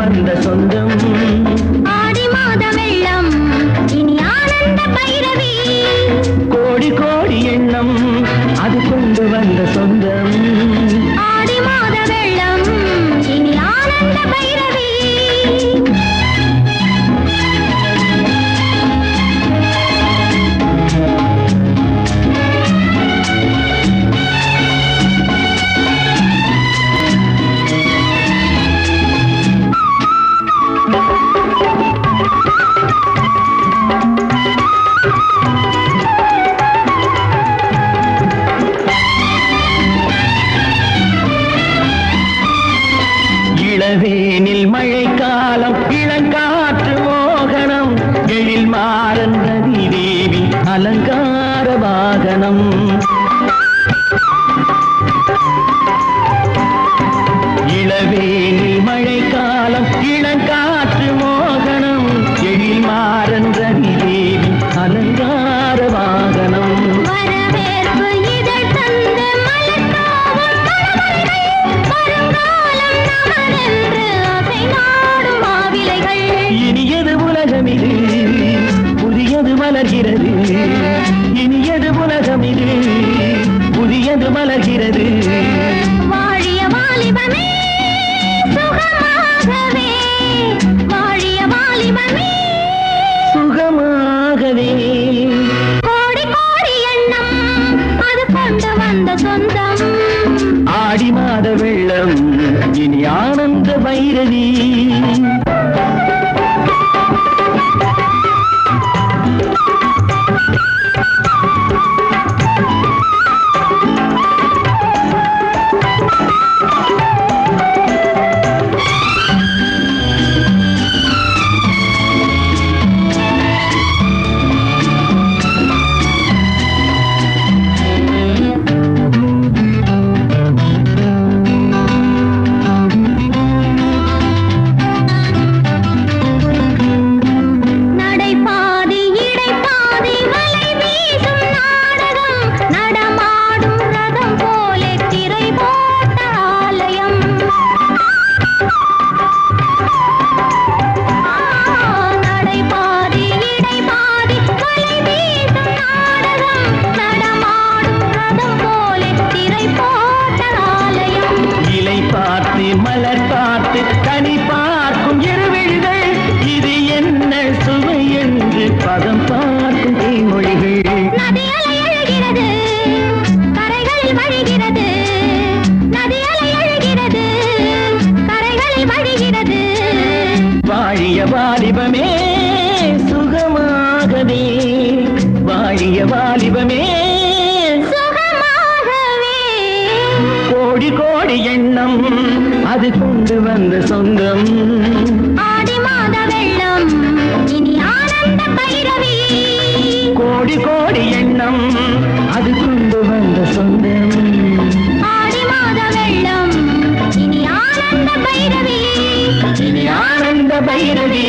வந்த சொந்தம். ஆடி மாத வெள்ளம் இனி ஆனந்த பைரவி. கோடி கோடி எண்ணம் அது கொண்டு வந்த சொந்தம். ஆடி மாத வெள்ளம் இனி ஆனந்த பைரவி. இளவேனில் மழைக்காலம் இளங்காற்று மோகனம். எழில் மாறன் ரதி தேவி அலங்கார வாகனம். இளவேனில் மழைக்காலம் இளங்காற்று மோகனம். எழில் மாறன் ரதி தேவி அலங்கார வாகனம். வரவேற்பு இதழ் தந்து மலர்காவும் மணமல்கள். வருங்காலம் நமதென்று அசை நாடும் மாவிலைகள். இனியது உலகம் இது புதியது மலர்கிறது. இனியது உலகம் இது புதியது மலர்கிறது. வாழிய வாலிபமே சுகமாகவே. வாழிய வாலிபமே சுகமாகவே. கோடி கோடி எண்ணம் அது கொண்டு வந்த சொந்தம். ஆடி மாத வெள்ளம் இனி ஆனந்த பைரவி. நடைபாதி இடைபாதி வலை வீசும் நாடகம். நடமாடும் ரதம் போலே திரை போட்ட ஆலயம். நடைபாதி இடைபாதி வலை வீசும் நாடகம். நடமாடும் ரதம் போலே திரை போட்ட ஆலயம். இலை பார்த்து மலர் பார்த்து கனி பார்க்கும் இருவிழிகள். இது என்ன சுவை என்று பதம் பார்க்கும் தேமொழிகள். நதி அலை எழுகிறது கரைகளில் வழிகிறது. நதி அலை எழுகிறது கரைகளில் வழிகிறது. வாழிய வாலிபமே சுகமாகவே. வாழிய வாலிபமே சுகமாகவே. கோடி கோடி எண்ணம் அது கொண்டு வந்த சொந்தம். ஆடி மாத வெள்ளம் இனி ஆனந்த பைரவி. கோடி கோடி எண்ணம் அது கொண்டு வந்த சொந்தம். ஆடி மாத வெள்ளம் இனி ஆனந்த பைரவி. இனி ஆனந்த பைரவி.